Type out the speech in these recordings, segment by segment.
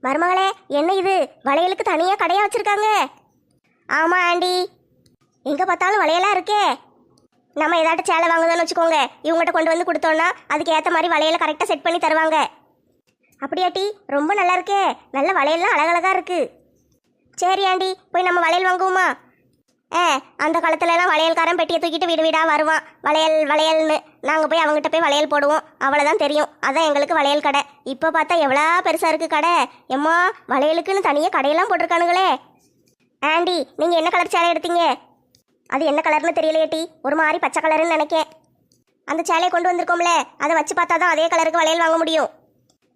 மருமகளே, என்ன இது வளையலுக்கு தனியா கடையா வச்சிருக்காங்க? ஆமா ஆண்டி, எங்க பார்த்தாலும் வளையலா இருக்கே. நம்ம ஏதாட்டும் சேலை வாங்குதோன்னு வச்சுக்கோங்க, இவங்ககிட்ட கொண்டு வந்து கொடுத்தோன்னா அதுக்கு ஏற்ற மாதிரி வளையலை கரெக்டாக செட் பண்ணி தருவாங்க. அப்படியாட்டி, ரொம்ப நல்லா இருக்கே. நல்ல வளையல்லாம் அழகழகா இருக்கு. சரி ஆண்டி, போய் நம்ம வளையல் வாங்குவோமா? அந்த காலத்துலலாம் வளையல்காரன் பெட்டியை தூக்கிட்டு வீடு வீடாக வருவான், வளையல் வளையல்னு. நாங்கள் போய் அவங்ககிட்ட போய் வளையல் போடுவோம், அவ்வளோதான் தெரியும். அதான் எங்களுக்கு வளையல் கடை. இப்போ பார்த்தா எவ்வளோ பெருசாக இருக்குது கடை. எம்மா, வளையலுக்குன்னு தனியாக கடையெல்லாம் போட்டிருக்கானுங்களே. ஆண்டி, நீங்கள் என்ன கலர் சேலை எடுத்தீங்க? அது என்ன கலர்னு தெரியலையேட்டி, ஒரு மாதிரி பச்சை கலருன்னு நினைக்கேன். அந்த சேலையை கொண்டு வந்திருக்கோம்ல, அதை வச்சு பார்த்தா தான் அதே கலருக்கு வளையல் வாங்க முடியும்.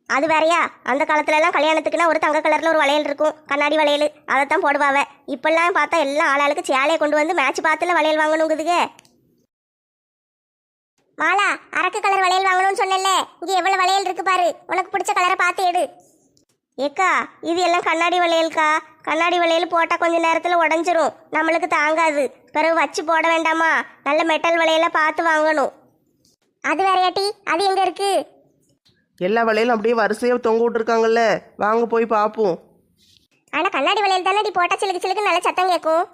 அது வேறையா? அந்த காலத்துலலாம் கல்யாணத்துக்குன்னா ஒரு தங்க கலரில் ஒரு வளையல் இருக்கும், கண்ணாடி வளையல், அதைத்தான் போடுவாவ. இப்பெல்லாம் பார்த்தா எல்லாம் ஆளாளுக்கு சேலையை கொண்டு வந்து மேட்ச் பார்த்துல வளையல் வாங்கணுங்குதுங்க. மாலா, அரக்கு கலர் வளையல் வாங்கணும்னு சொன்னேன்ல, இங்கே எவ்வளோ வளையல் இருக்கு பாரு. உனக்கு பிடிச்ச கலரை பார்த்து எடு. ஏக்கா, இது எல்லாம் கண்ணாடி வளையல்க்கா. கண்ணாடி வளையல் போட்டால் கொஞ்சம் நேரத்தில் உடஞ்சிரும், நம்மளுக்கு தாங்காது. பிறகு வச்சு போட வேண்டாமா? நல்ல மெட்டல் வளையலை பார்த்து வாங்கணும். அது வேறையாட்டி? அது எங்கே இருக்கு? எல்லா வளையலும் அப்படியே வரிசையாக தொங்க விட்டுருக்காங்கல்ல, வாங்க போய் பார்ப்போம். ஆனால் கண்ணாடி வளையல் தானே போட்டா சிலுக்கு சிலுக்கு நல்ல சத்தம் கேட்கும்.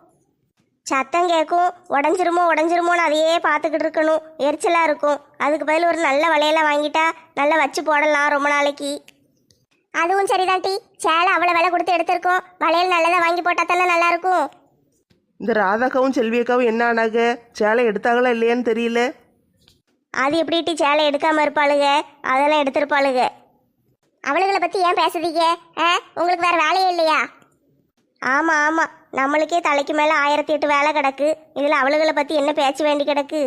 சத்தம் கேட்கும், உடஞ்சிருமோன்னு அதையே பார்த்துக்கிட்டு இருக்கணும், எரிச்சலாக இருக்கும். அதுக்கு பதில் ஒரு நல்ல வளையலாம் வாங்கிட்டா நல்லா வச்சு போடலாம் ரொம்ப நாளைக்கு. அதுவும் சரிதான் டி, சேலை அவ்வளோ விலை கொடுத்து எடுத்திருக்கோம், வளையல் நல்லதாக வாங்கி போட்டால் தானே நல்லாயிருக்கும். இந்த ராதாக்காவும் செல்வியக்காவும் என்ன ஆனாங்க? சேலை எடுத்தாங்களா இல்லையான்னு தெரியல. அது எப்படி டி சேலை எடுக்காமல் இருப்பாளுங்க? அதெல்லாம் எடுத்திருப்பாளுங்க. அவளுகளை பற்றி ஏன் பேசுறீங்க? உங்களுக்கு வேறு வேலையே இல்லையா? ஆமாம் ஆமாம், நம்மளுக்கே தலைக்கு மேலே 1008 வேலை கிடக்கு, இதில் அவளுகளை பற்றி என்ன பேச்சு வேண்டி கிடக்கு?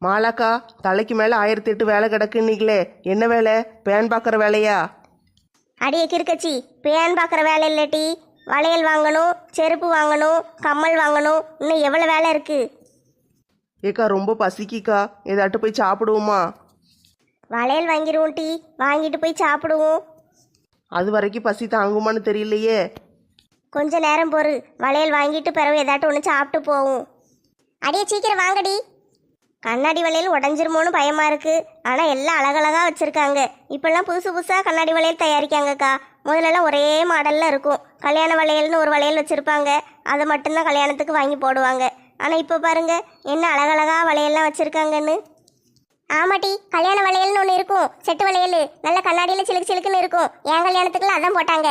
மாலாக்கா, தலைக்கு மேலே 1008 வேலை கிடக்குன்னீங்களே, என்ன வேலை? பேன் பார்க்குற வேலையா? அடியே கிறுக்கச்சி, பேன் பார்க்குற வேலை இல்லட்டி, வளையல் வாங்கணும், செருப்பு வாங்கணும், கம்மல் வாங்கணும், இன்னும் எவ்வளோ வேலை இருக்குது. ஏக்கா, ரொம்ப பசிக்கிக்கா, ஏதாட்டு போய் சாப்பிடுவோமா? வளையல் வாங்கிடுவோம் டி, வாங்கிட்டு போய் சாப்பிடுவோம். அது வரைக்கும் பசி தாங்குமான்னு தெரியலையே. கொஞ்ச நேரம் பொறு, வளையல் வாங்கிட்டு பிறகு ஏதாட்டும் ஒன்று சாப்பிட்டு போவோம். அடியே சீக்கிரம் வாங்கடி. கண்ணாடி வளையல் உடஞ்சிருமோன்னு பயமா இருக்கு, ஆனால் எல்லாம் அழகழகா வச்சிருக்காங்க. இப்பெல்லாம் புதுசு புதுசாக கண்ணாடி வளையல் தயாரிக்காங்கக்கா. முதல்லலாம் ஒரே மாடலில் இருக்கும், கல்யாண வளையல்னு ஒரு வளையல் வச்சுருப்பாங்க, அதை மட்டும்தான் கல்யாணத்துக்கு வாங்கி போடுவாங்க. ஆனால் இப்போ பாருங்க என்ன அழகழகா வளையல்லாம் வச்சுருக்காங்கன்னு. ஆமாட்டி, கல்யாண வளையல்னு ஒன்று இருக்கும், செட்டு வளையல், நல்ல கண்ணாடியில் சிலுக்கு சிலுக்குன்னு இருக்கும். என் கல்யாணத்துக்குலாம் அதான் போட்டாங்க.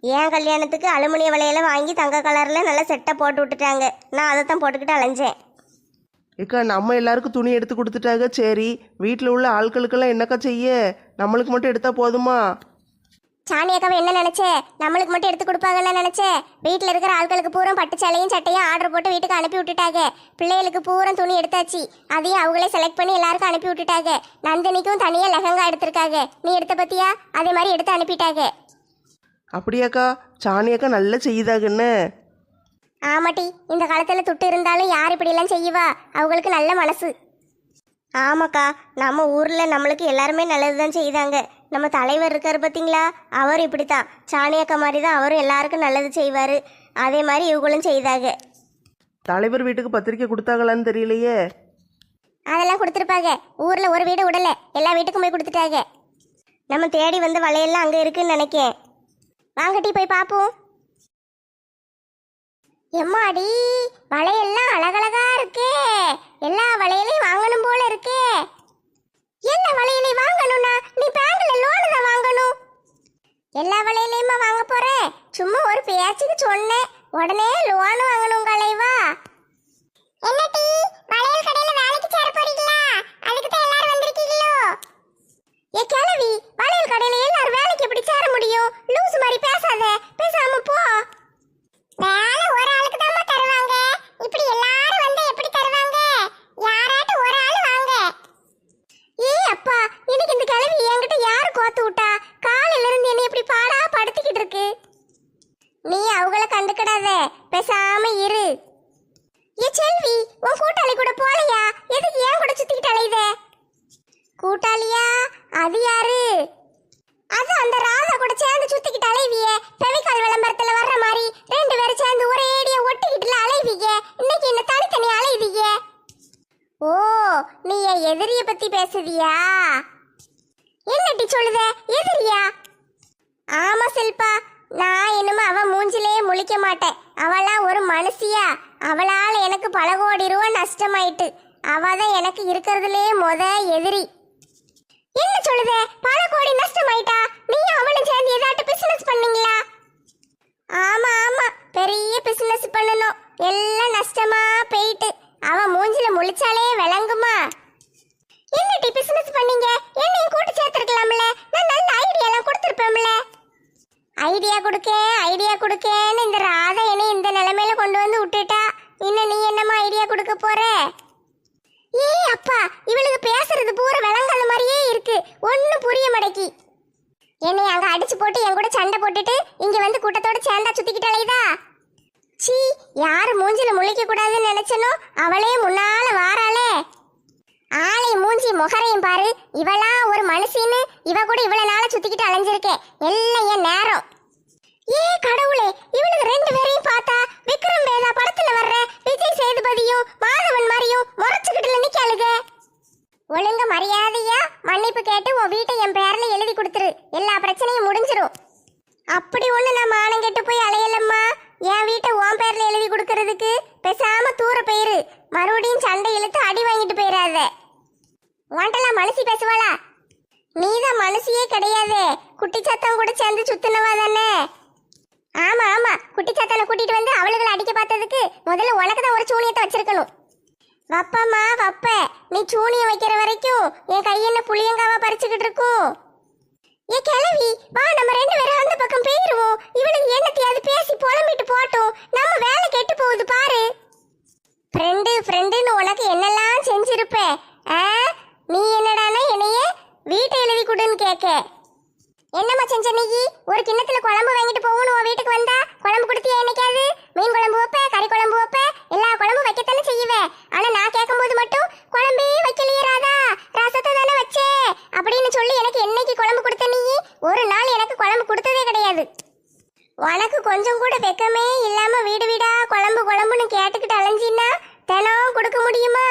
என் கல்யாணத்துக்கு அலுமினிய வளையலை வாங்கி தங்க கலரில் நல்லா செட்டை போட்டு விட்டுட்டாங்க. நான் அதை தான் போட்டுக்கிட்டு அலைஞ்சேன். ஏக்கா, நம்ம எல்லாருக்கும் துணி எடுத்து கொடுத்துட்டாங்க, சரி. வீட்டில் உள்ள ஆட்களுக்கெல்லாம் என்னக்கா செய்ய? நம்மளுக்கு மட்டும் எடுத்தா போதுமா? சாணியக்காவை என்ன நினைச்சே? நம்மளுக்கு மட்டும் எடுத்து கொடுப்பாங்கன்னு நினைச்சே? வீட்டில் இருக்கிற ஆட்களுக்கு பூரா பட்டு சேலையும் சட்டையும் ஆர்டர் போட்டு வீட்டுக்கு அனுப்பி விட்டுட்டாங்க. பிள்ளைகளுக்கு பூரா துணி எடுத்தாச்சு, அதையும் அவங்களே செலக்ட் பண்ணி எல்லாருக்கும் அனுப்பி விட்டுட்டாங்க. நந்தினிக்கும் தனியாக லெஹங்கா எடுத்திருக்காங்க, நீ எடுத்த பத்தியா? அதே மாதிரி எடுத்து அனுப்பிட்டாங்க. அப்படியாக்கா? சாணியக்கா நல்லா செய்யுதாகன்னு. ஆமாட்டி, இந்த காலத்தில் துட்டு இருந்தாலும் யார் இப்படியெல்லாம் செய்வா? அவங்களுக்கு நல்ல மனசு. ஆமாக்கா, நம்ம ஊரில் நம்மளுக்கு எல்லாருமே நல்லது தான் செய்தாங்க. நம்ம தலைவர் இருக்கார் பார்த்தீங்களா, அவர் இப்படித்தான், சாணியக்கா மாதிரி தான் அவரும் எல்லாருக்கும் நல்லது செய்வார். அதே மாதிரி இவங்களும் செய்தாங்க. தலைவர் வீட்டுக்கு பத்திரிக்கை கொடுத்தாங்களான்னு தெரியலையே. அதெல்லாம் கொடுத்துருப்பாங்க, ஊரில் ஒரு வீடு விடலை, எல்லா வீட்டுக்கும் போய் கொடுத்துட்டாங்க. நம்ம தேடி வந்த வளையல்லாம் அங்கே இருக்குன்னு நினைக்கேன். வாங்கட்டி போய் பார்ப்போம். எம்மாடி, வளையல்லாம் அழகழகா இருக்கே. எல்லா வளையலையும் வாங்கணும் போல இருக்கே. எல்லா வளையலையும் வாங்கணும்னா நீ பேங்க்ல லோன் தான் வாங்கணும். எல்லா வளையலையுமா வாங்க போறேன்? சும்மா ஒரு பேச்சுக்கு சொன்னேன், உடனே லோன் வாங்கணும் கலைவா. என்னடி, வளையல் கடையில வேலைக்கு சேர போறீங்களா? அதுக்கு தான் எல்லாரும் வந்திருக்கீங்களோ? ஏ கிழவி, வளையல் கடையில எல்லாரும் வேலைக்கு எப்படி சேர முடியும்? லூஸ் மாதிரி பேசாத, பேசாம போ. வேலை ஒரு ஆளுக்கு தான் தருவாங்க, இப்படி எல்லாரும் வந்து எப்படி தருவாங்க? யாராட்டும் ஒரு ஆளு வாங்க. ஏய் அப்பா, எனக்கு இந்த கிழவி என்கிட்ட யாரு கோத்து விட்டா? காலையில இருந்து என்ன இப்படி பாடா படுத்திக்கிட்டு இருக்கு. நீ அவங்கள கண்டுக்கிடாத, பேசாம இரு. ஏ செல்வி, உன் கூட்டாளி கூட போலையா? எதுக்கு ஏன் கூட சுத்திக்கிட்டு அலையுத? கூட்டாளியா? அது யாரு? அது அந்த ராதா கூட சேர்ந்து சுத்திக்கிட்டு அலைவியே, பெவிகால் விளம்பரத்துல வர்ற மாதிரி 2 பேரும் சேர்ந்து ஒரே ஏடியா ஒட்டிக்கிட்டுல அலைவீங்க. இன்னைக்கு என்ன தனித்தனி அலைவீங்க? ஓ, நீ என் எதிரிய பத்தி பேசுதியா? என்னட்டி சொல்லுத? எதிரியா? ஆமா செல்பா, நான் இனிமே அவ மூஞ்சிலே முழிக்க மாட்டேன். அவளா ஒரு மனுஷியா? அவளால எனக்கு பல கோடி ரூபா நஷ்டமாயிட்டு. அவதான் எனக்கு இருக்கிறதுலே எதிரி. என்ன சொல்லுதே, பல கோடி நஷ்டமாயிட்டா? நீ அவளும் சேர்ந்து ஏதாட்டு பிசினஸ் பண்ணீங்களா? ஆமா ஆமா, பெரிய பிசினஸ் பண்ணணும். எல்லாம் நஷ்டமா போயிட்டு. அவ மூஞ்சில முழிச்சாலே விளங்குமா? என்னடி பிசினஸ் பண்ணீங்க? என்னையும் கூட்டி சேர்த்திருக்கலாம்ல. நான் நல்ல ஐடியாலாம் கொடுத்துருப்பேன்ல. ஐடியா கொடுக்கேன்னு இந்த ராதா என்னை இந்த நிலைமையில கொண்டு வந்து விட்டுட்டா. இன்னும் நீ என்னமா ஐடியா கொடுக்க போற? ஏய் அப்பா, இவளுக்கு பேசுறது பூரா விளங்காத மாதிரியே இருக்கு. ஒன்னும் புரிய மாட்டேக்கி. என்னை அங்க அடிச்சு போட்டு என் கூட சண்டை போட்டுட்டு இங்க வந்து கூட்டத்தோட சேர்ந்தா சுத்திக்கிட்டு அலையுதா? சீ, யாரு மூஞ்சில முழிக்க கூடாதுன்னு நினைச்சனோ அவளே முன்னால வாராளே. ஆளை மூஞ்சி முகரையும் பாரு. இவளா ஒரு மனுஷின்னு இவ கூட இவ்வளவு நாள சுத்திக்கிட்டு அலைஞ்சிருக்கேன். எல்லாம் என் நேரம். ஏ கடவுளே, இவளுக்கு ரெண்டு பேரையும் பார்த்தா விக்ரம் வேதா படத்துல வர்ற விஜய் சேதுபதியும் மாதவன் மாதிரியும் முறைச்சுக்கிட்டுல நிக்காளுக. ஒழுங்க மரியாதையா மன்னிப்பு கேட்டு உன் வீட்டை என் பேர்ல எழுதி கொடுத்துரு. எல்லா பிரச்சனையும் முடிஞ்சிரும். அப்படி ஒண்ணு நான் மானம் கெட்டு போய் அலையலம்மா. என் வீட்டை உன் பேர்ல எழுதி கொடுக்கறதுக்கு பேசாம தூர போயிரு. மறுபடியும் சண்டை இழுத்து அடி வாங்கிட்டு போயிடாத. உன்ட்டெல்லாம் மனசி பேசுவாளா? நீதான் மனசியே கிடையாது. குட்டி சத்தம் கூட சேர்ந்து சுத்தினவா தானே? ஆமா ஆமா, குட்டி சத்தனை கூட்டிட்டு வந்து அவளுகளை அடிக்க பார்த்ததுக்கு முதல்ல உனக்குதான் ஒரு சூனியத்தை வச்சிருக்கணும். வப்பம்மா வப்ப, நீ சூனியம் வைக்கிற வரைக்கும் என் கையென்ன புளியங்காவா பறிச்சுக்கிட்டு இருக்கும். ஏ கிளவி, வா நம்ம ரெண்டு பேரும் அந்த பக்கம் போயிருவோம். இவளுக்கு என்னத்தையாவது பேசி புலம்பிட்டு போட்டும். நம்ம வேலை கெட்டு போகுது பாரு. ஃப்ரெண்டுன்னு உனக்கு என்னெல்லாம் செஞ்சிருப்பேன். நீ என்னடானா என்னைய வீட்டை எழுதி கொடுன்னு கேட்க. என்னம்மா செஞ்ச நீ? ஒரு கிண்ணத்துல குழம்பு வாங்கிட்டு போகணும். உன் வீட்டுக்கு வந்தா குழம்பு கொடுத்தியா? என்னைக்காவது மீன் குழம்பு வைப்ப, கறி குழம்பு வைப்ப, எல்லா குழம்பும் வைக்கத்தானே செய்வேன். ஆனா நான் கேட்கும்போது மட்டும் குழம்பே வைக்கலையே ராதா, ரசத்தை தானே வச்சே அப்படின்னு சொல்லி எனக்கு என்னைக்கு குழம்பு கொடுத்த நீ? ஒரு நாள் எனக்கு குழம்பு கொடுத்ததே கிடையாது. உனக்கு கொஞ்சம் கூட வெக்கமே இல்லாம வீடு வீடா குழம்புன்னு கேட்டுக்கிட்டு அலைஞ்சின்னா தினம் கொடுக்க முடியுமா?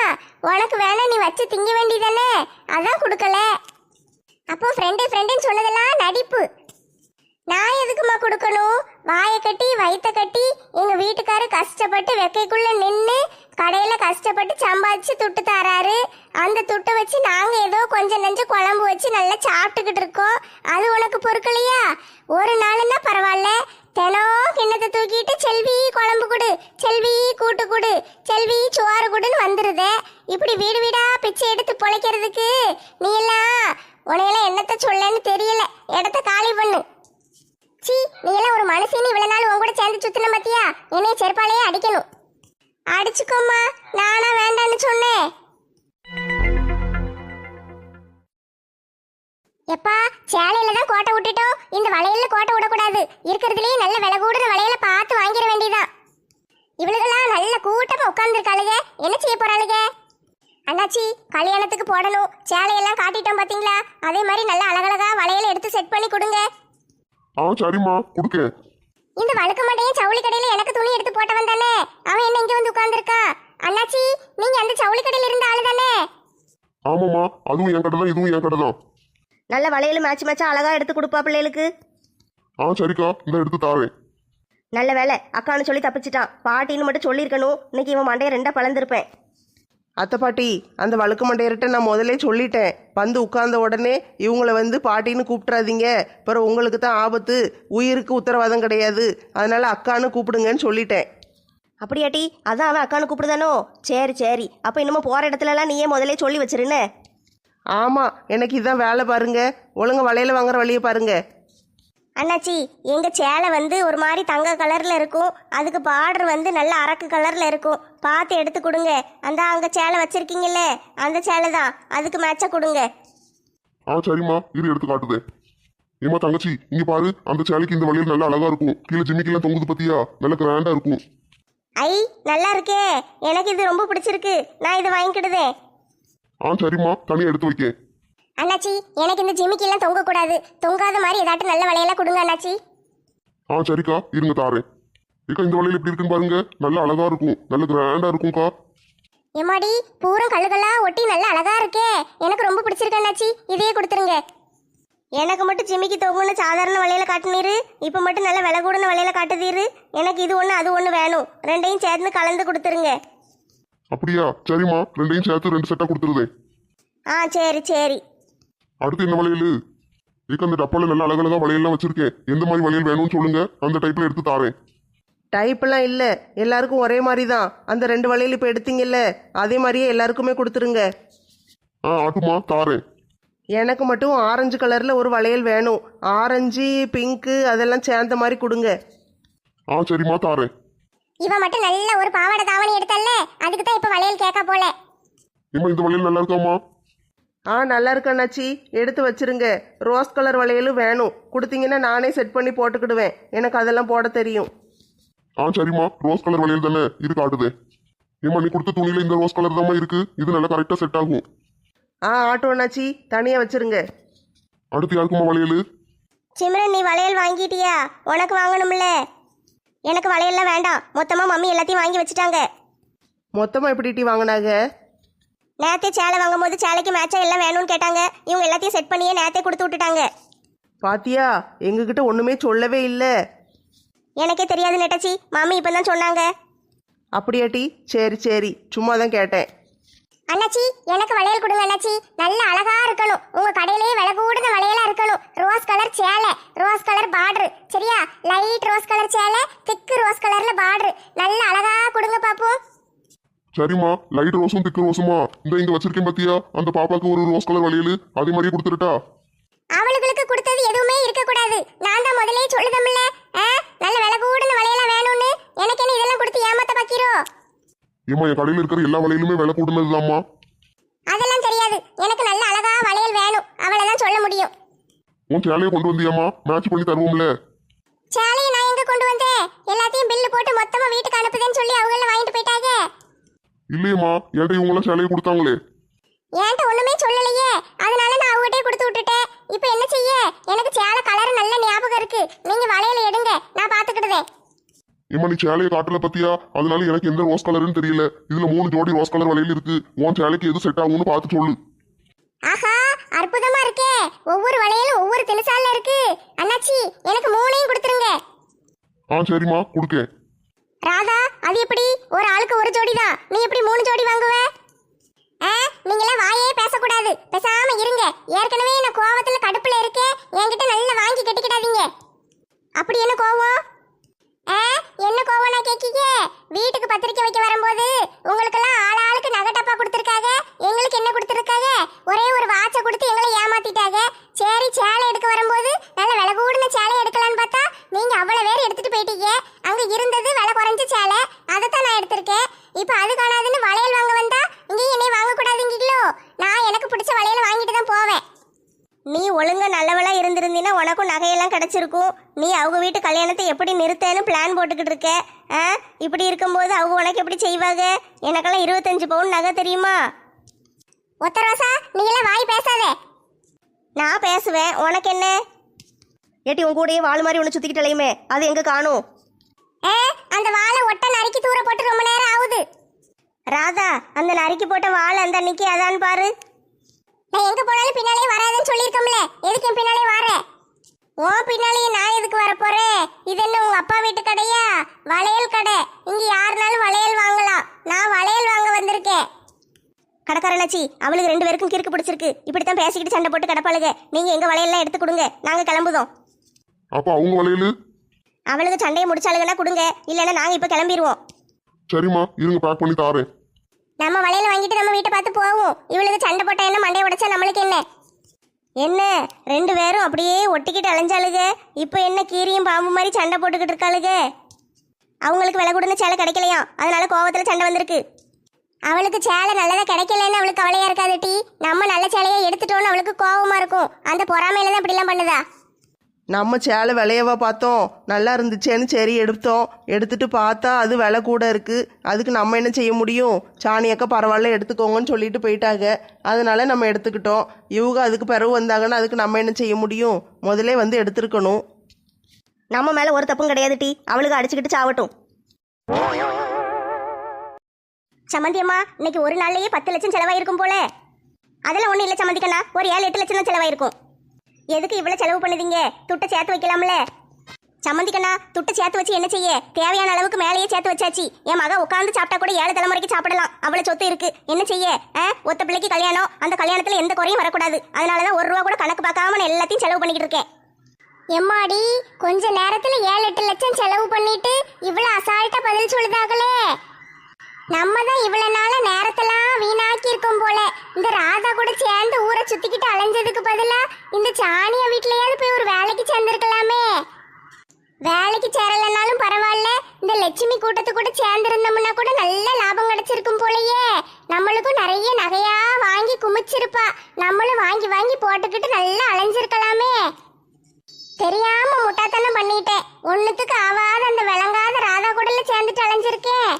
உனக்கு வேணா நீ வச்சு திங்க வேண்டியதானே, அதான் கொடுக்கல. அப்போ ஃப்ரெண்டுன்னு சொன்னதெல்லாம் நடிப்பு. நான் எதுக்குமா கொடுக்கணும்? வாயை கட்டி வயிற்ற கட்டி எங்க வீட்டுக்காரரு கஷ்டப்பட்டு வெக்கைக்குள்ள நின்று கடையில கஷ்டப்பட்டு சம்பாதிச்சு துட்டு தராரு. அந்த துட்டை வச்சு நாங்க ஏதோ கொஞ்சம் நெஞ்சு குழம்பு வச்சு நல்லா சாப்பிட்டுக்கிட்டு இருக்கோம். அது உனக்கு பொறுக்கலையா? ஒரு நாளுன்னா பரவாயில்ல, தினம் கிண்ணத்தை தூக்கிட்டு செல்வி குழம்பு கொடு, செல்வி கூட்டு கொடு, செல்வி சோறு கொடுன்னு வந்துருதே. இப்படி வீடு வீடா பிச்சை எடுத்து பொழைக்கிறதுக்கு நீ எல்லாம் உனையெல்லாம் என்னத்த சொல்லன்னு தெரியல. இடத்த காலி பண்ணு. சீ, நீ எல்லாம் ஒரு மனுஷன்னு இவ்வளவு நாள் உன் கூட சேர்ந்து சுத்தின பத்தியா? என்னைய செருப்பாலேயே அடிக்கணும். அடிச்சுக்கோம்மா, நானா வேண்டான்னு சொன்னேன். எப்பா, சேலையில தான் கோட்டை விட்டுட்டோம். இந்த வளையல்ல கோட்டை விடக்கூடாது. இருக்கிறதுலயே நல்ல விலை கூடுற வளையல பார்த்து வாங்கிட வேண்டியதான். இவளுக்கெல்லாம் நல்ல கூட்டமா உட்கார்ந்துருக்காளுங்க. என்ன செய்ய போறாளுங்க? அண்ணாச்சி, கல்யாணத்துக்கு போடணும் சேலையெல்லாம் காட்டிட்டோம் பாத்தீங்களா? அதே மாதிரி நல்ல அழகழகா வளையல எடுத்து செட் பண்ணி கொடுங்க. சரிம்மா, கொடுக்க. இந்த வழுக்க மாட்டையும் ஜவுளி கடையில எனக்கு துணி எடுத்து போட்டவன் தானே, அவன் என்ன இங்க வந்து உட்கார்ந்துருக்கான்? அண்ணாச்சி, நீங்க அந்த ஜவுளி கடையில இருந்த ஆளு தானே? ஆமாம்மா, அதுவும் என் கடை தான், இதுவும் என் கடை தான். நல்ல வளையல் மேட்சா அழகா எடுத்து கொடுப்பா பிள்ளைகளுக்கு. சரிக்கா, இந்த எடுத்து தாரேன். நல்ல வேலை, அக்கான்னு சொல்லி தப்பிச்சிட்டான். பாட்டின்னு மட்டும் சொல்லியிருக்கணும். இன்னைக்கு இவன் மண்டையை ரெண்டா பழந்திருப்பேன். அத்தை பாட்டி, அந்த வழுக்கு மண்டையர்கிட்ட நான் முதலே சொல்லிட்டேன். வந்து உட்கார்ந்த உடனே இவங்கள வந்து பாட்டின்னு கூப்பிட்றாதீங்க, அப்புறம் உங்களுக்கு தான் ஆபத்து, உயிருக்கு உத்தரவாதம் கிடையாது, அதனால அக்கான்னு கூப்பிடுங்கன்னு சொல்லிட்டேன். அப்படியாட்டி? அதான் அவன் அக்கான்னு கூப்பிடுதானோ? சரி, அப்போ இன்னமும் போகிற இடத்துலலாம் நீயே முதலே சொல்லி வச்சிருன்னு. ஆமாம், எனக்கு இதான் வேலை பாருங்க. ஒழுங்க வளையல வாங்குற வழியை பாருங்க. அண்ணாச்சி, எங்க சேலை வந்து ஒரு மாதிரி தங்க கலர்ல இருக்கும். அதுக்கு பார்டர் வந்து நல்ல அரக்கு கலர்ல இருக்கும். பார்த்து எடுத்து கொடுங்க. அந்த அங்க சேலை வச்சிருக்கீங்கல்ல, அந்த சேலை தான், அதுக்கு மேட்சா கொடுங்க. சரிம்மா, இது எடுத்து காட்டுதே. ஏமா தங்கச்சி, இங்க பாரு, அந்த சேலைக்கு இந்த வளையல் நல்லா அழகா இருக்கும். கீழே ஜிம்மிக்கெல்லாம் தொங்குது பத்தியா? நல்ல கிராண்டா இருக்கும். ஐ, நல்லா இருக்கே, எனக்கு இது ரொம்ப பிடிச்சிருக்கு. நான் இதை வாங்கிக்கிடுதேன். சரிம்மா, தனியா எடுத்து வைக்க. அண்ணாச்சி, எனக்கு இந்த ஜிமிக்கெல்லாம் தொங்க கூடாது. தொங்காத மாதிரி ஏதாட்டும் நல்ல வளையெல்லாம் கொடுங்க அண்ணாச்சி. சரிக்கா, இருங்க தாரேன். இந்த வளையல் எப்படி இருக்குன்னு பாருங்க. நல்லா அழகா இருக்கும், நல்ல கிராண்டா இருக்கும்க்கா. எம்மாடி, பூரம் கல்லுகளா ஒட்டி நல்லா அழகா இருக்கே, எனக்கு ரொம்ப பிடிச்சிருக்கு அண்ணாச்சி. இதையே கொடுத்துருங்க. எனக்கு மட்டும் ஜிமிக்கி தொகுன்னு சாதாரண வளையல காட்டுனீரு, இப்போ மட்டும் நல்ல விலை கூடன வளையல காட்டுதீரு. எனக்கு இது ஒன்று அது ஒன்று வேணும், ரெண்டையும் சேர்ந்து கலந்து கொடுத்துருங்க. அப்படியா? சரிம்மா, ரெண்டையும் சேர்த்து 2 செட்டா கொடுத்துருதேன். ஆ சரி சரி. அடுத்து என்ன வளையல்? இதுக்கு அந்த டப்பால நல்ல அழகழகா வளையல்லாம் வச்சிருக்கேன். எந்த மாதிரி வளையல் வேணும்னு சொல்லுங்க, அந்த டைப்ல எடுத்து தாரேன். டைப்லாம் இல்லை, எல்லாருக்கும் ஒரே மாதிரி தான். அந்த 2 வளையல் இப்போ எடுத்தீங்கல்ல, அதே மாதிரியே எல்லாருக்குமே கொடுத்துருங்க. ஆட்டுமா, தாரேன். எனக்கு மட்டும் ஆரஞ்சு கலரில் ஒரு வளையல் வேணும். ஆரஞ்சு பிங்க்கு அதெல்லாம் சேர்ந்த மாதிரி கொடுங்க. சரிம்மா, தாரேன். இவன் மட்டும் நல்ல ஒரு பாவாடை தாவணி எடுத்தல்ல, அதுக்கு தான் இப்போ வளையல் கேட்க போல. ஏம்மா, இந்த வளையல் நல்லா இருக்காம்மா? நல்லா இருக்கு அண்ணாச்சி, எடுத்து வச்சிருங்க. ரோஸ் கலர் வளையலும் வேணும், கொடுத்தீங்கன்னா நானே செட் பண்ணி போட்டுக்கிடுவேன். எனக்கு அதெல்லாம் போட தெரியும். சரிம்மா, ரோஸ் கலர் வளையல் தானே, இது காட்டுதே. ஏம்மா, நீ கொடுத்த துணியில இந்த ரோஸ் கலர் தாம்மா இருக்கு, இது நல்லா கரெக்டா செட் ஆகும். ஆட்டோ அண்ணாச்சி, தனியாக வச்சிருங்க. அடுத்து யாருக்குமா வளையல்? சிம்ரன், நீ வளையல் வாங்கிட்டியா? உனக்கு வாங்கணும்ல. எனக்கு வளையல்லாம் வேண்டாம், மொத்தமாக மம்மி எல்லாத்தையும் வாங்கி வச்சுட்டாங்க. மொத்தமாக எப்படி டீ வாங்கினாங்க? நேத்தே சேலை வாங்கும் போது சேலைக்கு மேட்சா எல்லாம் வேணும்னு கேட்டாங்க. இவங்க எல்லாத்தையும் செட் பண்ணியே நேத்தே கொடுத்து விட்டுட்டாங்க. பாத்தியா, எங்ககிட்ட ஒன்றுமே சொல்லவே இல்லை. எனக்கே தெரியாது நெட்டச்சி, மாமி இப்போ தான் சொன்னாங்க. அப்படியா டீ? சரி சரி, சும்மா தான் கேட்டேன். அண்ணாச்சி, எனக்கு வளையல் கொடுங்க அண்ணாச்சி, நல்ல அழகா இருக்கணும். உங்க கடையிலேயே விலை கூடுத வளையலா இருக்கணும். ரோஸ் கலர் சேலை, ரோஸ் கலர் பார்டர், சரியா? லைட் ரோஸ் கலர் சேலை, திக்கு ரோஸ் கலர்ல பார்டர், நல்ல அழகா கொடுங்க பாப்போம். சரிம்மா, லைட் ரோஸும் திக்கு ரோஸுமா இந்த இங்க வச்சிருக்கேன் பாத்தியா? அந்த பாப்பாக்கு ஒரு ரோஸ் கலர் வளையல் அதே மாதிரியே கொடுத்துருட்டா? அவளுக்கு கொடுத்தது எதுவுமே இருக்க கூடாது. நான் தான் முதலே சொல்லுதம்ல, நல்ல விலை கூடுத வளையலா வேணும்னு. எனக்கு என்ன இதெல்லாம் கொடுத்து ஏமாத்த பாக்கிறோ? ஏம்மா, என் கடையில் இருக்கிற எல்லா வளையலுமே விலை கூடுனதுதாம்மா. அதெல்லாம் தெரியாது, எனக்கு நல்ல அழகா வளையல் வேணும், அவளைதான் சொல்ல முடியும். உன் சேலையை கொண்டு வந்தியாம்மா? மேட்ச் பண்ணி தருவோம்ல. சேலையை நான் எங்க கொண்டு வந்தேன்? எல்லாத்தையும் பில்லு போட்டு மொத்தமா வீட்டுக்கு அனுப்புதேன்னு சொல்லி அவங்கள வாங்கிட்டு போயிட்டாங்க. இல்லையம்மா, என்கிட்ட இவங்களாம் சேலையை கொடுத்தாங்களே. ஏன்ட்ட ஒண்ணுமே சொல்லலையே, அதனால நான் அவங்ககிட்டே கொடுத்து விட்டுட்டேன். இப்போ என்ன செய்ய? எனக்கு சேலை கலர் நல்ல ஞாபகம் இருக்கு. நீங்க வளையல எடுங்க, நான் பாத்துக்கிடுதேன். ஏம்மா, நீ சேலையை காட்டல பத்தியா? அதனால எனக்கு எந்த ரோஸ் கலர்னு தெரியல. இதுல 3 ஜோடி ரோஸ் கலர் வளையல் இருக்கு. உன் சேலைக்கு எது செட் ஆகும்னு பார்த்து சொல்லு. ஆஹா, அற்புதமா இருக்கே. ஒவ்வொரு வளையலும் ஒவ்வொரு தினசால இருக்கு. அண்ணாச்சி, எனக்கு 3ஐயும் கொடுத்துருங்க. சரிம்மா, கொடுக்கேன். ராதா, அது எப்படி? ஒரு ஆளுக்கு ஒரு ஜோடி தான், நீ எப்படி 3 ஜோடி வாங்குவ? நீங்களாம் வாயே பேசக்கூடாது, பேசாம இருங்க. ஏற்கனவே நான் கோவத்துல கடுப்புல இருக்கேன், என்கிட்ட நல்லா வாங்கி கட்டிக்கிடாதீங்க. அப்படி என்ன கோவம்? என்ன கோவம் நான் கேக்கீங்க? வீட்டுக்கு பத்திரிக்கை வைக்க வரும்போது உங்களுக்கெல்லாம் ஆளாளுக்கு நகை கொடுத்துருக்காங்க, எங்களுக்கு என்ன கொடுத்துருக்காங்க? ஒரே ஒரு வாட்சை கொடுத்து எங்களை ஏமாத்திட்டாங்க. சரி, சேலை எடுக்க வரும்போது நல்ல விலை கூடுன சேலை எடுக்கலான்னு பார்த்தா நீங்க அவ்வளவு பேர் எடுத்துட்டு போயிட்டீங்க. அங்க இருந்தது விலை குறைஞ்ச சேலை, அதைத்தான் நான் எடுத்திருக்கேன். இப்ப அது காணாதுன்னு வளையல் வாங்க வந்தா இங்க என்னை வாங்க கூடாதுங்களோ? நான் எனக்கு பிடிச்ச வளையல வாங்கிட்டு தான் போவேன். நீ ஒழுங்கா நல்லவளா இருந்திருந்தீன்னா உனக்கும் நகையெல்லாம் கிடைச்சிருக்கும். நீ அவங்க வீட்டு கல்யாணத்தை எப்படி நிறுத்தன்னு பிளான் போட்டுக்கிட்டு இருக்க. இப்படி இருக்கும்போது அவங்க உனக்கு எப்படி செய்வாங்க? எனக்கெல்லாம் 25 பவுன் நகை தெரியுமா? ஒத்த ரோசா, நீ எல்லாம் வாய் பேசாத. நான் பேசுவேன், உனக்கு என்ன? ஏட்டி, உன் கூடயே வாள் மாதிரி ஒன்று சுத்திக்கிட்டலையுமே, அது எங்க காணும்? அந்த வாழை ஒட்ட நறுக்கி தூர போட்டு ரொம்ப நேரம் ஆகுது. ராதா, அந்த நறுக்கி போட்ட வாழை அந்த அன்னைக்கு அதான் பாரு. நான் எங்க போனாலும் பின்னாலே வராதுன்னு சொல்லியிருக்கோம்ல, எதுக்கு என் பின்னாலே வர? ஓ பின்னாலேயே நான் எதுக்கு வர போறேன்? இது என்ன உங்க அப்பா வீட்டு கடையா? வளையல் கடை, இங்க யாருனாலும் வளையல் வாங்கலாம். நான் வளையல் வாங்க வந்திருக்கேன். கடைக்காரனாச்சி, அவளுக்கு 2 பேருக்கும் கிறுக்கு பிடிச்சிருக்கு. இப்படித்தான் பேசிக்கிட்டு சண்டை போட்டு கிடப்பாளுங்க. நீங்க எங்க வளையல்லாம் எடுத்து கொடுங்க, நாங்க கிளம்புதோம். அப்ப அவங்க வளையல் அவளுக்கு சண்டையை முடிச்சாளுங்கன்னா கொடுங்க, இல்லைன்னா நாங்க இப்ப கிளம்பிடுவோம். சரிம்மா, இருங்க, பேக் பண்ணி தாரேன். நம்ம வளையல வாங்கிட்டு நம்ம வீட்டை பார்த்து போவோம். இவளுக்கு சண்டை போட்டா என்ன, மண்டையை உடைச்சா நம்மளுக்கு என்ன? என்ன 2 பேரும் அப்படியே ஒட்டிக்கிட்டு அலைஞ்சாளுக. இப்போ என்ன கீரியும் பாம்பு மாதிரி சண்டை போட்டுக்கிட்டு இருக்காளுக. அவங்களுக்கு விலை கூடன சேலை கிடைக்கலையா, அதனால கோவத்துல சண்டை வந்திருக்கு. அவளுக்கு சேலை நல்லதா கிடைக்கலன்னு அவளுக்கு கவலையா இருக்காது டி. நம்ம நல்ல சேலையை எடுத்துட்டோன்னு அவளுக்கு கோவமா இருக்கும். அந்த பொறாமையில தான் இப்படிலாம் பண்ணுதா? நம்ம சேலை விலையவா பார்த்தோம், நல்லா இருந்துச்சேன்னு சரி எடுத்தோம். எடுத்துட்டு பார்த்தா அது விலை கூட இருக்குது. அதுக்கு நம்ம என்ன செய்ய முடியும்? சாணியக்கா பரவாயில்ல எடுத்துக்கோங்கன்னு சொல்லிட்டு போயிட்டாங்க, அதனால நம்ம எடுத்துக்கிட்டோம். இவங்க அதுக்கு பிறகு வந்தாங்கன்னா அதுக்கு நம்ம என்ன செய்ய முடியும்? முதலே வந்து எடுத்துருக்கணும். நம்ம மேலே ஒரு தப்பும் கிடையாது டி, அவளுக்கு அடிச்சுக்கிட்டு சாவட்டும். சம்மந்தியம்மா, இன்னைக்கு ஒரு நாள்லயே 10 லட்சம் செலவாயிருக்கும் போல. அதெல்லாம் ஒன்றும் இல்லை சம்மந்திக்கண்ணா, ஒரு 7-8 லட்சம் தான் செலவாயிருக்கும். எதுக்கு இவ்வளவு செலவு பண்ணுதீங்க? துட்டை சேர்த்து வைக்கலாம்ல. சம்மந்திக்கண்ணா, துட்டை சேர்த்து வச்சு என்ன செய்ய? தேவையான அளவுக்கு மேலேயே சேர்த்து வச்சாச்சு. என் மக உட்காந்து சாப்பிட்டா கூட 7 தலைமுறைக்கு சாப்பிடலாம். அவ்வளவு சொத்து இருக்கு. என்ன செய்ய? ஒத்த பிள்ளைக்கு கல்யாணம், அந்த கல்யாணத்துல எந்த குறையும் வரக்கூடாது. அதனாலதான் 1 ரூபா கூட கணக்கு பார்க்காம நான் எல்லாத்தையும் செலவு பண்ணிக்கிட்டு இருக்கேன். எம்மாடி, கொஞ்ச நேரத்துல 7-8 லட்சம் செலவு பண்ணிட்டு இவ்வளவு அசால்ட்டா பதில் சொல்லுதாங்களே. நம்ம தான் இவ்வளவு நாள நேரத்தெல்லாம் வீணாக்கி இருக்கோம் போல. இந்த ராதா கூட சேர்ந்து ஊரை சுத்திக்கிட்டு அலைஞ்சதுக்கு பதிலா இந்த சாணிய வீட்லயாவது போய் ஒரு வேலைக்கு சேர்ந்திருக்கலாமே. வேலைக்கு சேரலனாலும் பரவாயில்ல, இந்த லட்சுமி கூட்டத்து கூட சேர்ந்திருந்தோம்னா கூட நல்ல லாபம் கிடைச்சிருக்கும் போலயே. நம்மளுக்கும் நிறைய நகையா வாங்கி குமிச்சிருப்பா. நம்மளும் வாங்கி வாங்கி போட்டுக்கிட்டு நல்லா அலைஞ்சிருக்கலாமே. தெரியாம முட்டாத்தனம் பண்ணிட்டேன். ஒண்ணுத்துக்கு ஆவாத அந்த விளங்காத ராதா கூடல சேர்ந்துட்டு அலைஞ்சிருக்கேன்.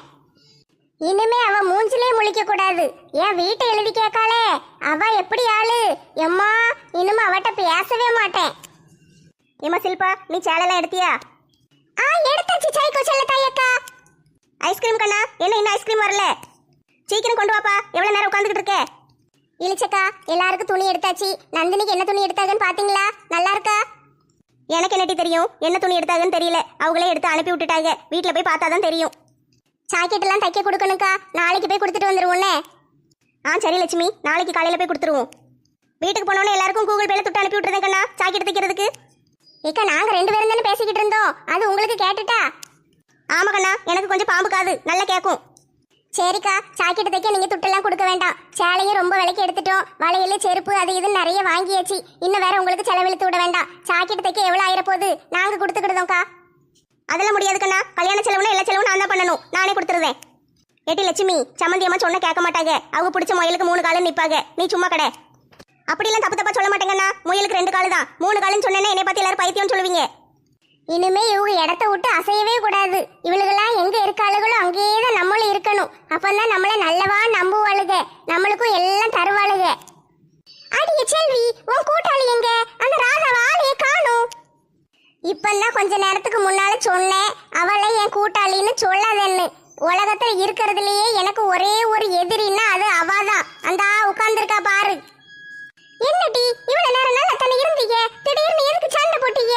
இனிமே அவ மூஞ்சிலே முழிக்க கூடாது. என் வீட்டை எழுதி கேட்காளே, அவ எப்படி ஆளு எம்மா. இனிமே அவட்ட பேசவே மாட்டேன். ஏமா சில்பா, நீ சேலெல்லாம் எடுத்தியா? எடுத்தாச்சு. சைக்கோ செல்ல தாயக்கா. ஐஸ்கிரீம் கண்ணா, என்ன இன்னும் ஐஸ்கிரீம் வரல? சீக்கிரம் கொண்டு வாப்பா. எவ்வளவு நேரம் உட்காந்துக்கிட்டு இருக்க? இழிச்சக்கா, எல்லாருக்கும் துணி எடுத்தாச்சு. நந்தினிக்கு என்ன துணி எடுத்தாங்கன்னு பாத்தீங்களா? நல்லா இருக்கா? எனக்கு என்னட்டி தெரியும்? என்ன துணி எடுத்தாங்கன்னு தெரியல. அவங்களே எடுத்து அனுப்பி விட்டுட்டாங்க. வீட்டில் போய் பார்த்தா தான் தெரியும். ஜாக்கெட் எல்லாம் தைக்க கொடுக்கணுக்கா. நாளைக்கு போய் கொடுத்துட்டு வந்துருவோன்னே. சரி லட்சுமி, நாளைக்கு காலையில் போய் கொடுத்துருவோம். வீட்டுக்கு போனோன்னே எல்லாருக்கும் கூகுள் பேல துட்டு அனுப்பி விட்டுறேன் கண்ணா, ஜாக்கெட் தைக்கிறதுக்கு. ஏக்கா, நாங்க 2 பேரும் தானே பேசிக்கிட்டு இருந்தோம். அது உங்களுக்கு கேட்டுட்டா? ஆமா கண்ணா, எனக்கு கொஞ்சம் பாம்பு காது நல்லா கேட்கும். சரிக்கா, ஜாக்கெட் தைக்க நீங்க துட்டெல்லாம் கொடுக்க வேண்டாம். சேலையும் ரொம்ப விலைக்கு எடுத்துட்டோம். வளையல், செருப்பு, அது இதுன்னு நிறைய வாங்கியாச்சு. இன்னும் வேற உங்களுக்கு செலவழித்து விட வேண்டாம். ஜாக்கெட் தைக்க எவ்வளவு ஆயிரப்போகுது? நாங்க கொடுத்துக்கிடுதோம்க்கா. அதெல்லாம் முடியாது கண்ணா. கல்யாண செலவுனா எல்லா செலவும் நான் தான் பண்ணணும். நானே கொடுத்துருவேன். ஏட்டி லட்சுமி, சம்மந்தி அம்மா சொன்ன கேட்க மாட்டாங்க. அவங்க பிடிச்ச முயலுக்கு 3 காலம் நிற்பாங்க. நீ சும்மா கடை. அப்படிலாம் தப்பு தப்பா சொல்ல மாட்டேங்கண்ணா. முயலுக்கு 2 காலு தான். 3 காலுன்னு சொன்னேன்னா என்னை பார்த்து எல்லாரும் பைத்தியம்னு சொல்லுவீங்க. இனிமே இவங்க இடத்த விட்டு அசையவே கூடாது. இவளுகெல்லாம் எங்க இருக்காளுகளோ அங்கேயே தான் நம்மளும் இருக்கணும். அப்பந்தான் நம்மள நல்லவா நம்புவாளுக, நம்மளுக்கும் எல்லாம் தருவாளுக. அடிய செல்வி, உன் கூட்டாளி எங்க? அந்த ராதாவை ஆளையே காணும். இப்பந்தான் கொஞ்ச நேரத்துக்கு முன்னால சொன்னேன், அவளை என் கூட்டாளின்னு சொல்லாதேன்னு. உலகத்துல இருக்கிறதுலயே எனக்கு ஒரே ஒரு எதிரின்னா அது அவாதான். அந்த உட்கார்ந்துருக்கா பாரு. என்னடி இவ்வளவு நேரம் நல்லா தானே இருந்தீங்க, திடீர்னு எதுக்கு சண்டை போட்டீங்க?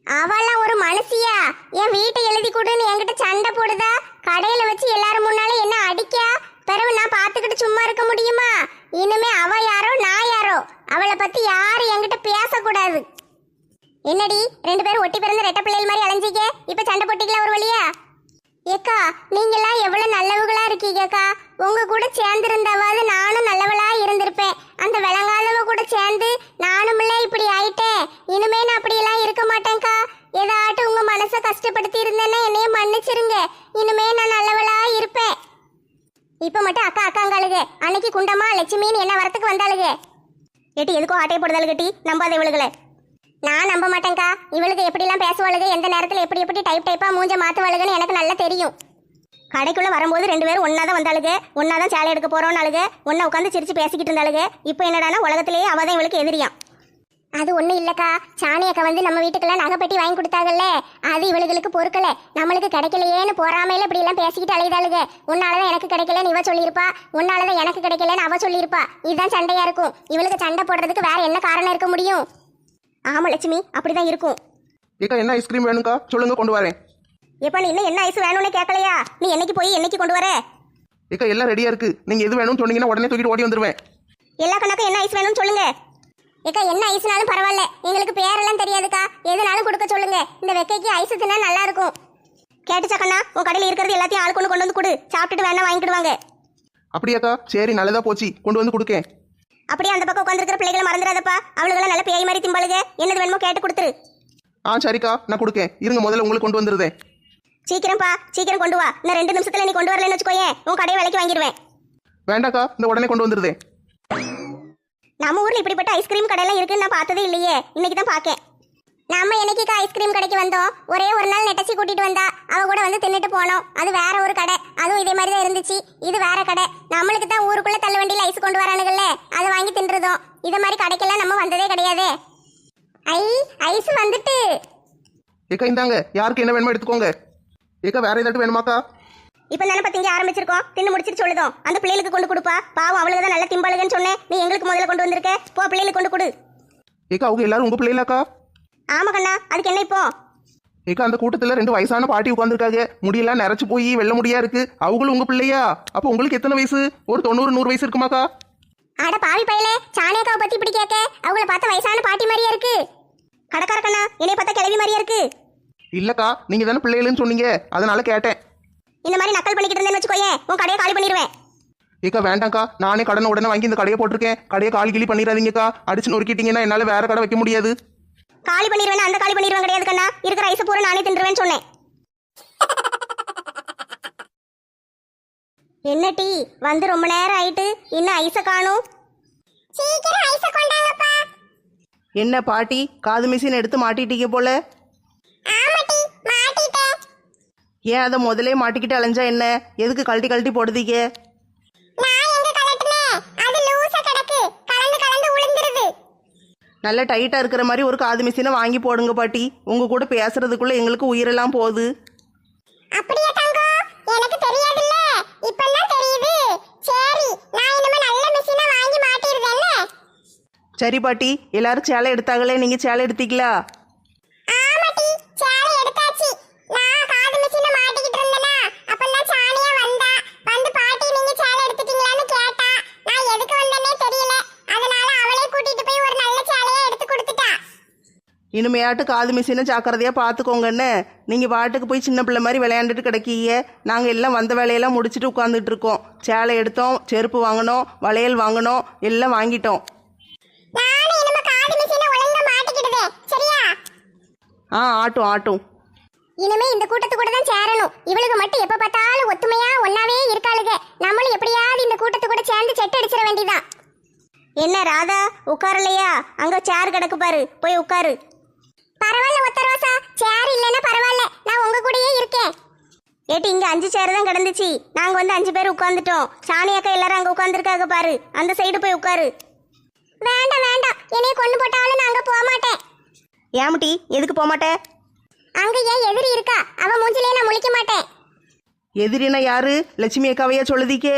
அவெல்லாம் ஒரு மனுஷியா? என் வீட்டை எழுதி கொடுன்னு என்கிட்ட சண்டை போடுதா? கடையில வச்சு எல்லாரும் முன்னால என்ன அடிக்கா? பிறகு நான் பாத்துக்கிட்டு சும்மா இருக்க முடியுமா? இனிமே அவ யாரோ நான் யாரோ, அவளை பத்தி யாரும் என்கிட்ட பேசக்கூடாது. என்னடி 2 பேரும் ஒட்டி பிறந்த ரெட்ட பிள்ளைகள் மாதிரி அலைஞ்சிக்க? இப்ப சண்டை போட்டிக்கலாம் ஒரு வழியா? ஏக்கா, நீங்கெல்லாம் எவ்வளவு நல்லவங்களா இருக்கீங்கக்கா. உங்க கூட சேர்ந்திருந்தாவது நானும் நல்லவளா இருந்திருப்பேன். அந்த விளங்காதவ கூட சேர்ந்து நானும்ல இப்படி ஆயிட்டேன். இனிமே நான் அப்படியெல்லாம் இருக்க மாட்டேன்க்கா. ஏதாட்டும் உங்க மனசை கஷ்டப்படுத்தி இருந்தேன்னா என்னைய மன்னிச்சிருங்க. இனிமே நான் நல்லவளா இருப்பேன். இப்ப மட்டும் அக்கா அக்காங்காளுக. அன்னைக்கு குண்டமா லட்சுமின்னு என்ன வரத்துக்கு வந்தாளுக. ஏட்டி எதுக்கோ ஆட்டையை போடுதாள் கட்டி நம்பாத இவளுகளை. நான் நம்ப மாட்டேன்க்கா. இவளுக்கு எப்படிலாம் பேசுவாளுக, எந்த நேரத்தில் எப்படி எப்படி டைப்பா மூஞ்ச மாத்துவாளுகன்னு எனக்கு நல்லா தெரியும். கடைக்குள்ள வரும்போது 2 பேரும் ஒன்னா தான் வந்தாளுக. ஒன்னா தான் சேலை எடுக்க போறோம்னு அழுக. ஒன்னா உட்காந்து சிரிச்சு பேசிக்கிட்டு இருந்தாளுக. இப்போ என்னடானா உலகத்திலேயே அவதான் இவளுக்கு எதிரியாம். அது ஒண்ணும் இல்லக்கா. சாணி அக்கா வந்து நம்ம வீட்டுக்கெல்லாம் நகைப்பட்டி வாங்கி கொடுத்தாங்கல்ல, அது இவளுகளுக்கு பொறுக்கல. நம்மளுக்கு கிடைக்கலையேன்னு போறாமையில இப்படி எல்லாம் பேசிக்கிட்டு அலைதாளுக. உன்னாலதான் எனக்கு கிடைக்கலன்னு இவ சொல்லியிருப்பா, உன்னாலதான் எனக்கு கிடைக்கலன்னு அவ சொல்லியிருப்பா. இதுதான் சண்டையா இருக்கும். இவளுக்கு சண்டை போடுறதுக்கு வேற என்ன காரணம் இருக்க முடியும்? ஆமா லட்சுமி, அப்படிதான் இருக்கும். ஏக்கா, என்ன ஐஸ்கிரீம் வேணும்க்கா? சொல்லுங்க, கொண்டு வரேன். எப்ப நீ இன்னும் என்ன ஐஸ் வேணும்னு கேட்கலையா? நீ என்னைக்கு போய் என்னைக்கு கொண்டு வர? ஏக்கா, எல்லாம் ரெடியா இருக்கு. நீங்க எது வேணும்னு சொன்னீங்கன்னா உடனே தூக்கிட்டு ஓடி வந்துருவேன். எல்லா கணக்கும் என்ன ஐஸ் வேணும்னு சொல்லுங்க. ஏக்கா, என்ன ஐஸ்னாலும் பரவாயில்ல. எங்களுக்கு பேரெல்லாம் தெரியாதுக்கா. எதுனாலும் கொடுக்க சொல்லுங்க. இந்த வெக்கைக்கு ஐஸ் தின்னா நல்லா இருக்கும். கேட்டுச்சா கண்ணா? உன் கடையில் இருக்கிறது எல்லாத்தையும் ஆள் கொண்டு வந்து கொடு. சாப்பிட்டுட்டு வேணா வாங்கிடுவாங்க. அப்படியாக்கா? சரி, நல்லதா போச்சு. கொண்டு வந்து கொடுக்கேன். அப்படியே அந்த பக்கம் உட்காந்துருக்கிற பிள்ளைகளை மறந்துடாதப்பா. அவளுக்கெல்லாம் நல்ல பேய் மாதிரி திம்பாளுங்க. என்னது வேணுமோ கேட்டு கொடுத்துரு. சரிக்கா, நான் கொடுக்கேன். இருங்க, முதல்ல உங்களுக்கு கொண்டு வந்துருதேன். சீக்கிரம்ப்பா, சீக்கிரம் கொண்டு வா. இன்னும் 2 நிமிஷத்துல நீ கொண்டு வரலன்னு வச்சுக்கோயேன், உன் கடையை விலைக்கு வாங்கிடுவேன். வேண்டாக்கா, இந்த உடனே கொண்டு வந்துருதேன். நம்ம ஊர்ல இப்படிப்பட்ட ஐஸ்கிரீம் கடையெல்லாம் இருக்குன்னு நான் பார்த்ததே இல்லையே. இன்னைக்கு தான் பார்க்கேன். நம்ம என்னைக்கு ஐஸ்கிரீம் கடைக்கு வந்தோம். ஒரே ஒரு நாள் நெட்டச்சி கூட்டிட்டு வந்தா. அவ கூட வந்து தின்னுட்டு போனோம். அது வேற ஒரு கடை. அதுவும் இதே மாதிரி தான் இருந்துச்சு. இது வேற கடை. நம்மளுக்கு தான் ஊருக்குள்ள தள்ளு வண்டியில் ஐஸ் கொண்டு வரானுங்கல்ல, அதை வாங்கி தின்றுதோம். இதை மாதிரி கடைக்கெல்லாம் நம்ம வந்ததே கிடையாது. ஐஸ் வந்துட்டு. ஏக்கா, இந்தாங்க. யாருக்கு என்ன வேணுமோ எடுத்துக்கோங்க. ஏக்கா, வேற ஏதாட்டும் வேணுமாக்கா? இப்ப தானே பத்திங்க ஆரம்பிச்சிருக்கோம். தின்னு முடிச்சிட்டு சொல்லுதோம். அந்த பிள்ளைகளுக்கு கொண்டு கொடுப்பா. பாவம், அவளுக்கு தான் நல்ல திம்பாளுகன்னு சொன்னேன். நீ எங்களுக்கு முதல்ல கொண்டு வந்திருக்க. போ, பிள்ளைகளுக்கு கொண்டு கொடு. ஏக்கா அவங்க எல்லாரும் உங்க பிள்ளைகளாக்கா? ஆமா கண்ணா, அதுக்கு என்ன இப்போ? ஏக்கா அந்த கூட்டத்துல 2 வயசான பாட்டி உட்காந்துருக்காங்க. முடியெல்லாம் நிறைச்சு போய் வெள்ள முடியா இருக்கு. அவங்களும் உங்க பிள்ளையா? அப்ப உங்களுக்கு எத்தனை வயசு? ஒரு 90-100 வயசு இருக்குமாக்கா? அட பாவி பையலே, சாணியக்காவை பத்தி இப்படி கேட்க? அவங்கள பார்த்தா வயசான பாட்டி மாதிரியா இருக்கு. கடைக்கார கண்ணா, என்னைய பார்த்தா கிழவி மாதிரியா இருக்கு. இல்லக்கா, நீங்க தானே பிள்ளைகளுன்னு சொன்னீங்க, அதனால கேட்டேன். இந்த மாதிரி நக்கல் பண்ணிக்கிட்டு இருந்தேன்னு வச்சுக்கோயேன், உன் கடையை காலி பண்ணிடுவேன். ஏக்கா வேண்டாம்க்கா, நானே கடனை உடனே வாங்கி இந்த கடையை போட்டிருக்கேன். கடையை காலி கிளி பண்ணிடாதீங்கக்கா. அடிச்சு நொறுக்கிட்டீங்கன்னா என்னால வேற கடை வைக்க முடியாது. காலி பண்ணிடுவேன், அந்த காலி பண்ணிடுவேன் கிடையாது கண்ணா. இருக்கிற ஐஸ் பூரா நானே தின்றுவேன்னு சொன்னேன். என்ன டீ வந்து ரொம்ப நேரம் ஆயிட்டு, இன்னும் ஐஸ காணும். சீக்கிரம் ஐஸ கொண்டாங்கப்பா. என்ன பாட்டி, காது மிஷின் எடுத்து மாட்டிட்டீங்க போல. ஆமா டீ, மாட்டிட்டேன். ஏன் அதை முதலே மாட்டிக்கிட்டு அலைஞ்சா என்ன? எதுக்கு கழட்டி கழட்டி போடுதீங்க? நான் எங்க கலட்டுனேன்? அது லூசா கிடக்கு, கலந்து கலந்து உளுந்துருது. நல்ல டைட்டா இருக்கிற மாதிரி ஒரு காது மிஷினை வாங்கி போடுங்க பாட்டி. உங்க கூட பேசுறதுக்குள்ள எங்களுக்கு உயிரெல்லாம் போகுது. அப்படியே தங்கம், எனக்கு தெரியாதுல்ல, இப்பதான் தெரியுது. சரி, நான் இனிமே நல்ல மிஷினை வாங்கி மாட்டிடுறேன்ல. சரி பாட்டி, எல்லாரும் சேலை எடுத்தாங்களே, நீங்க சேலை எடுத்தீங்களா? ஆமா டீ, சேலை எடுத்தாச்சு. நான் காது மிஷினை மாட்டிக்கிட்டு இருந்தேனா, அப்பதான் சாணியா வந்தா. வந்து பாட்டி நீங்க சேலை எடுத்துட்டீங்களான்னு கேட்டா. நான் எதுக்கு வந்தேனே தெரியல. அதனால அவளே கூட்டிட்டு போய் ஒரு நல்ல சேலையை எடுத்து கொடுத்துட்டா. இனிமையாட்டு காது மிஷினை ஜாக்கிரதையா பார்த்துக்கோங்கன்னு. நீங்க பாட்டுக்கு போய் சின்ன பிள்ளை மாதிரி விளையாண்டுட்டு கிடக்கீங்க. நாங்க எல்லாம் வந்த வேலையெல்லாம் முடிச்சுட்டு உட்காந்துட்டு இருக்கோம். சேலை எடுத்தோம், செருப்பு வாங்கினோம், வளையல் வாங்கினோம், எல்லாம் வாங்கிட்டோம். நானும் இனிமே காது மிஷினை ஒழுங்கா மாட்டிக்கிடுதே, சரியா? ஆட்டும் ஆட்டும். இனிமே இந்த கூட்டத்து கூட தான் சேரணும். இவளுக்கு மட்டும் எப்ப பார்த்தாலும் ஒத்துமையா ஒன்னாவே இருக்காளுக. நம்மளும் எப்படியாவது இந்த கூட்டத்து கூட சேர்ந்து செட் அடிச்சிட வேண்டியதான். என்ன ராதா, உட்காரலையா? அங்க சேர் கிடக்கு பாரு, போய் உட்காரு. பரவாயில்ல ஒத்த ரோசா, சேர் இல்லைன்னா பரவாயில்ல, நான் உங்க கூடயே இருக்கேன். ஏட்டி, இங்க 5 சேர் தான் கிடந்துச்சு. நாங்க வந்து 5 பேர் உட்காந்துட்டோம். சாணி அக்கா எல்லாரும் அங்க உட்காந்துருக்காங்க பாரு, அந்த சைடு போய் உட்காரு. வேண்டாம் வேண்டாம், என்னைய கொண்டு போட்டாலும் நான் அங்க போக மாட்டேன். ஏமுட்டி, எதுக்கு போக மாட்டேன்? அங்க ஏன் எதிரி இருக்கா, அவ மூஞ்சிலே நான் முழிக்க மாட்டேன். எதிரினா யாரு? லட்சுமி அக்காவையா சொல்லுதீக்கே?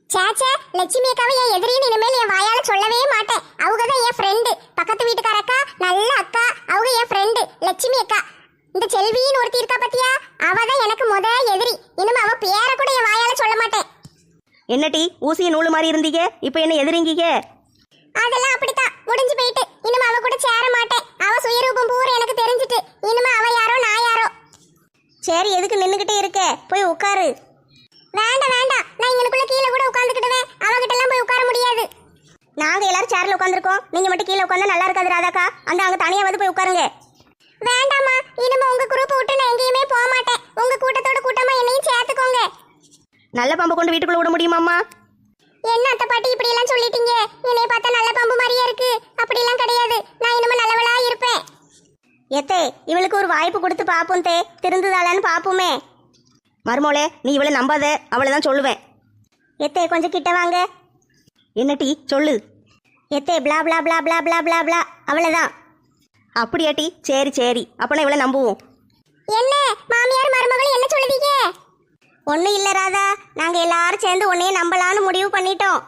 சேச்சே, லட்சுமி அக்காவை என் எதிரின்னு இனிமேல் என் வாயால சொல்லவே மாட்டேன். அவங்க தான் என் ஃப்ரெண்டு. பக்கத்து வீட்டுக்கார அக்கா, நல்ல அக்கா, அவங்க என் ஃப்ரெண்டு லட்சுமி அக்கா. இந்த செல்வின்னு ஒருத்தி இருக்கா பத்தியா, அவ தான் எனக்கு எதிரி. இனிமே அவ பேரை கூட என் வாயால சொல்ல மாட்டேன். என்னட்டி, ஊசிய நூலு மாதிரி இருந்தீங்க, இப்ப என்ன எதிரிங்கீங்க? அதெல்லாம் அப்படித்தான் முடிஞ்சு போயிட்டு. இனிமே அவ கூட சேர மாட்டேன். அவ சுயரூபம் பூரா எனக்கு தெரிஞ்சிட்டு. இனிமே அவ யாரோ நான் யாரோ. சரி, எதுக்கு நின்னுகிட்டே இருக்க? போய் உட்காரு. வேண்டாம் வேண்டாம், நான் இங்கனுக்குள்ள கீழே கூட உட்காந்துக்கிடுவேன். அவகிட்ட எல்லாம் போய் உட்கார முடியாது. நாங்க எல்லாரும் சேர்ல உட்காந்துருக்கோம், நீங்க மட்டும் கீழே உட்காந்தா நல்லா இருக்காது ராதாக்கா. அந்த அங்க தனியா வந்து போய் உட்காருங்க. வேண்டாமா, இனிமே உங்க குரூப் விட்டு நான் எங்கேயுமே போக மாட்டேன். உங்க கூட்டத்தோட கூட்டமா என்னையும் சேர்த்துக்கோங்க. நல்ல பாம்பை கொண்டு வீட்டுக்குள்ள விட முடியுமாம்மா? என்ன அத்தை பாட்டி இப்படி எல்லாம் சொல்லிட்டீங்க? என்னைய பார்த்தா நல்ல பாம்பு மாதிரியா இருக்கு. அப்படி எல்லாம் கிடையாது, நான் இனிமே நல்லவளா இருப்பேன். எத்தே, இவளுக்கு ஒரு வாய்ப்பு கொடுத்து பாப்போம் தே, திருந்துதாளான்னு பாப்போமே. மருமோளே, நீ இவளை நம்பாத, அவளை தான் சொல்லுவேன். எத்தே, கொஞ்சம் கிட்ட வாங்க. என்னட்டி சொல்லு? எத்தே, பிளா பிளா பிளா பிளா பிளா பிளா பிளா, அவ்வளவுதான். அப்படியாட்டி? சரி சரி, அப்பனா இவளை நம்புவோம். என்ன மாமியார் மருமகள் என்ன சொல்லுதீங்க? ஒன்னும் இல்ல ராதா, நாங்க எல்லாரும் சேர்ந்து உன்னையே நம்பலான்னு முடிவு பண்ணிட்டோம்.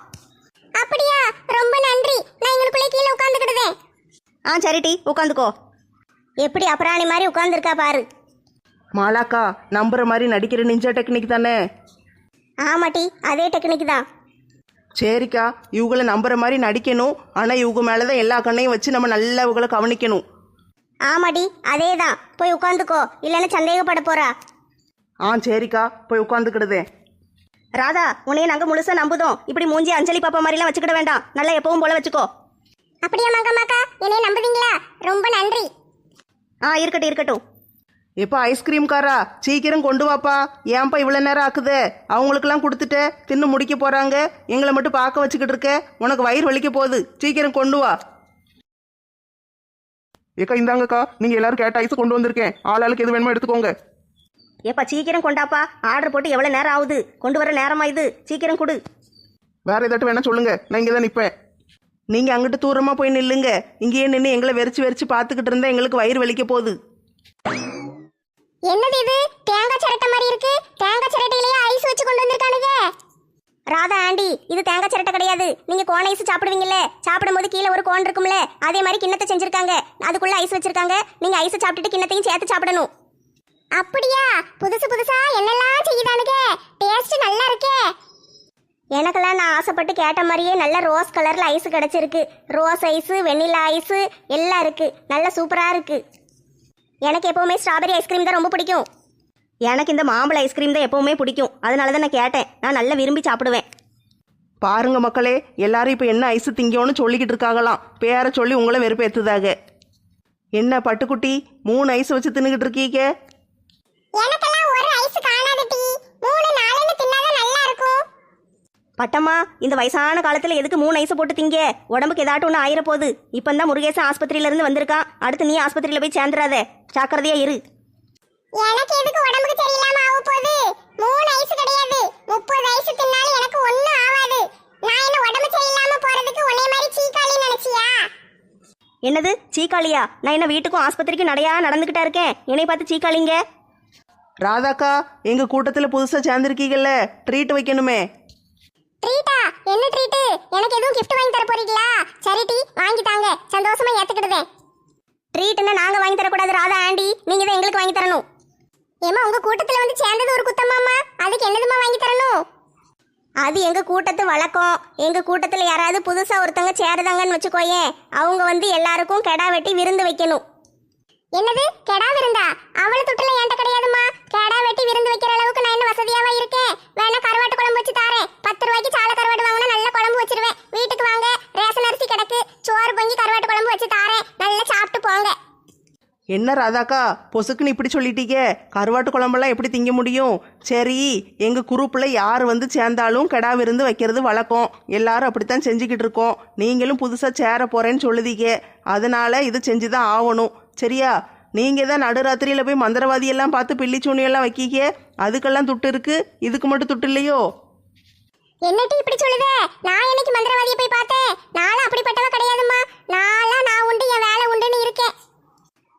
அப்படியா? ரொம்ப நன்றி. நான் இங்களுக்குள்ளே கீழே உட்காந்துக்கிடுதேன். சரிட்டி, உட்காந்துக்கோ. எப்படி அபராணி மாதிரி உட்காந்துருக்கா பாரு. மாலாக்கா, நம்புற மாதிரி நடிக்கிற நிஞ்சா டெக்னிக் தானே? ஆமாட்டி, அதே டெக்னிக் தான். சரிக்கா, இவங்களை நம்புற மாதிரி நடிக்கணும். ஆனா இவங்க மேலதான் எல்லா கண்ணையும் வச்சு நம்ம நல்லா இவங்களை கவனிக்கணும். ஆமாடி, அதே தான். போய் உட்காந்துக்கோ, இல்லைன்னா சந்தேகப்பட போறா. சரிக்கா, போய் உட்காந்துக்கிடுதே. ராதா, உன்னைய நாங்க முழுசா நம்புதோம். இப்படி மூஞ்சி அஞ்சலி பாப்பா மாதிரிலாம் வச்சுக்கிட வேண்டாம். நல்லா எப்பவும் போல வச்சுக்கோ. அப்படியா மங்கம்மாக்கா, என்னைய நம்புவீங்களா? ரொம்ப நன்றி. இருக்கட்டும் இருக்கட்டும். எப்போ ஐஸ்கிரீம் காரா, சீக்கிரம் கொண்டு வாப்பா. ஏன்பா இவ்வளோ நேரம் ஆக்குதே? அவங்களுக்கெல்லாம் கொடுத்துட்ட, தின்னு முடிக்க போறாங்க. எங்களை மட்டும் பார்க்க வச்சுக்கிட்டு இருக்க. உனக்கு வயிறு வலிக்க போகுது. சீக்கிரம் கொண்டு வா. ஏக்கா இந்தாங்கக்கா, நீங்க எல்லாரும் கேட்ட ஐஸ் கொண்டு வந்திருக்கேன். ஆளாளுக்கு எது வேணுமோ எடுத்துக்கோங்க. ஏப்பா சீக்கிரம் கொண்டாப்பா. ஆர்டர் போட்டு எவ்வளோ நேரம் ஆகுது? கொண்டு வர நேரமா இது? சீக்கிரம் கொடு. வேற ஏதாட்டும் வேணா சொல்லுங்க, நான் இங்கே தான் நிற்பேன். நீங்க அங்கிட்டு தூரமா போய் நில்லுங்க. இங்கேயே நின்று எங்களை வெறிச்சு வெறிச்சு பார்த்துக்கிட்டு இருந்தா எங்களுக்கு வயிறு வலிக்க போகுது. என்னது இது? தேங்காய் சரட்டை மாதிரி இருக்கு. தேங்காய் சரட்டையிலேயே ஐஸ் வச்சு கொண்டு வந்திருக்கானுங்க. ராதா ஆண்டி, இது தேங்காய் சிரட்டை கிடையாது. நீங்க கோன் ஐஸ் சாப்பிடுவீங்கல்ல, சாப்பிடும்போது கீழே ஒரு கோன் இருக்கும்ல, அதே மாதிரி கிண்ணத்தை செஞ்சிருக்காங்க. அதுக்குள்ள ஐஸ் வச்சிருக்காங்க. நீங்க ஐஸ் சாப்பிட்டுட்டு கிண்ணத்தையும் சேர்த்து சாப்பிடணும். அப்படியா? புதுசு புதுசா என்னெல்லாம் செய்யுதானுங்க. டேஸ்ட் நல்லா இருக்கே. எனக்கெல்லாம் நான் ஆசைப்பட்டு கேட்ட மாதிரியே நல்ல ரோஸ் கலர்ல ஐஸ் கிடைச்சிருக்கு. ரோஸ் ஐஸ், வெண்ணிலா ஐஸ் எல்லாம் இருக்கு. நல்ல சூப்பரா இருக்கு. எனக்கு எப்பவுமே ஸ்ட்ராபெரி ஐஸ்கிரீம் தான் ரொம்ப பிடிக்கும். எனக்கு இந்த மாம்பழ ஐஸ்கிரீம் தான் எப்பவுமே பிடிக்கும். அதனால தான் நான் கேட்டேன். நான் நல்லா விரும்பி சாப்பிடுவேன். பாருங்க மக்களே, எல்லாரும் இப்போ என்ன ஐஸ் திங்கோன்னு சொல்லிக்கிட்டு இருக்காங்களாம். பேரை சொல்லி உங்களை வெறுப்பேத்துதாக. என்ன பட்டுக்குட்டி, 3 ஐஸ் வச்சு தின்னுக்கிட்டு இருக்கீங்க? எனக்கெல்லாம் ஒரு ஐஸ் காணாது டி. 3 4ன்னு தின்னாதான் நல்லா இருக்கும். பட்டம்மா, இந்த வயசான காலத்துல எதுக்கு 3 ஐஸ் போட்டு திங்க? உடம்புக்கு ஏதாட்டும் ஒன்று ஆயிர போகுது. இப்பந்தான் முருகேசன் ஆஸ்பத்திரியில இருந்து வந்திருக்கான். அடுத்து நீ ஆஸ்பத்திரியில போய் சேர்ந்துடாத. ஜாக்கிரதையா இரு. எனக்கு எதுக்கு உடம்புக்கு சரியில்லாம ஆக போகுது? 3 ஐஸ் கிடையாது, 30 ஐஸ் தின்னாலும் எனக்கு ஒண்ணும் ஆகாது. நான் என்ன உடம்பு சரியில்லாம போறதுக்கு உன்னை மாதிரி சீக்காளி நினைச்சியா? என்னது சீக்காளியா? நான் என்ன வீட்டுக்கும் ஆஸ்பத்திரிக்கும் நடையா நடந்துகிட்டா இருக்கேன்? என்னை பார்த்து சீக்காளிங்க? ராதாக்கா, எங்க கூட்டத்துல புதுசா சேர்ந்திருக்கீங்கல்ல, ட்ரீட் வைக்கணுமே. ட்ரீட்டா? என்ன ட்ரீட்? எனக்கு எதுவும் gift வாங்கி தர போறீங்களா? சரி டி, வாங்கி தாங்க. சந்தோஷமா ஏத்துக்கிடுதேன். ட்ரீட்னா நாங்க வாங்கி தரக்கூடாது ராதா ஆண்டி, நீங்க தான் எங்களுக்கு வாங்கி தரணும். ஏமா உங்க கூட்டத்துல வந்து சேர்ந்தது ஒரு குத்தமாமா? அதுக்கு என்னதுமா வாங்கி தரணும்? அது எங்க கூட்டத்து வழக்கம். எங்க கூட்டத்துல யாராவது புதுசா ஒருத்தங்க சேருதாங்கன்னு வச்சுக்கோயேன், அவங்க வந்து எல்லாருக்கும் கெடா வெட்டி விருந்து வைக்கணும். என்னது கெடா விருந்தா? அவளை துட்டுல என்கிட்ட கிடையாதுமா. கெடா வெட்டி விருந்து வைக்கிற அளவுக்கு நான் என்ன வசதியாவா இருக்கேன்? வேணா கருவாட்டு குழம்பு வச்சு தாரேன். 10 ரூபாய்க்கு சால கருவாடு வாங்கினா நல்ல குழம்பு வச்சிருவேன். வீட்டுக்கு வாங்க, ரேஷன் அரிசி கிடக்கு, சோறு பொங்கி கருவாட்டு குழம்பு வச்சு தாரேன். நல்லா சாப்பிட்டு போங்க. என்ன ராதாக்கா, பொசுக்குன்னு இப்படி சொல்லிட்டீங்க? கருவாட்டு குழம்பெல்லாம் எப்படி திங்க முடியும்? சரி, எங்கள் குரூப்பில் யார் வந்து சேர்ந்தாலும் கெடா விருந்து வைக்கிறது வழக்கம். எல்லாரும் அப்படித்தான் செஞ்சுக்கிட்டு இருக்கோம். நீங்களும் புதுசாக சேர போகிறேன்னு சொல்லுதீங்க. அதனால இது செஞ்சு தான் ஆகணும். சரியா? நீங்கள் தான் நடுராத்திரியில் போய் மந்திரவாதியெல்லாம் பார்த்து பில்லிச்சூனியெல்லாம் வைக்கீங்க. அதுக்கெல்லாம் துட்டு இருக்கு, இதுக்கு மட்டும் துட்டு இல்லையோ? என்னட்டி இப்படி சொல்லுத? நான் என்னைக்கு மந்திரவாதியை போய் பார்த்தேன்? நானும் அப்படிப்பட்டவ கிடையாதுமா. நான் உண்டு, என் வேலை உண்டுன்னு இருக்கேன்.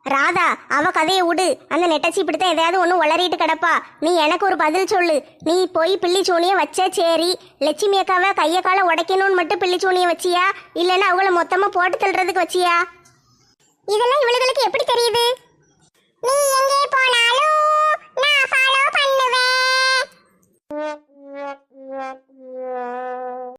ராதா, அவ கதையை விடு. அந்த நெட்டச்சி இப்படித்தான் எதையாவது ஒன்று உளறிட்டு கிடப்பா. நீ எனக்கு ஒரு பதில் சொல்லு. நீ போய் பில்லி சூனியை வச்ச சரி, லட்சுமி அக்காவை கையை காலை உடைக்கணும்னு மட்டும் பில்லி சூனியை வச்சியா, இல்லைன்னா அவங்கள மொத்தமா போட்டு தள்ளுறதுக்கு வச்சியா? இதெல்லாம் இவளுகளுக்கு எப்படி தெரியுது? நீ எங்கே போனா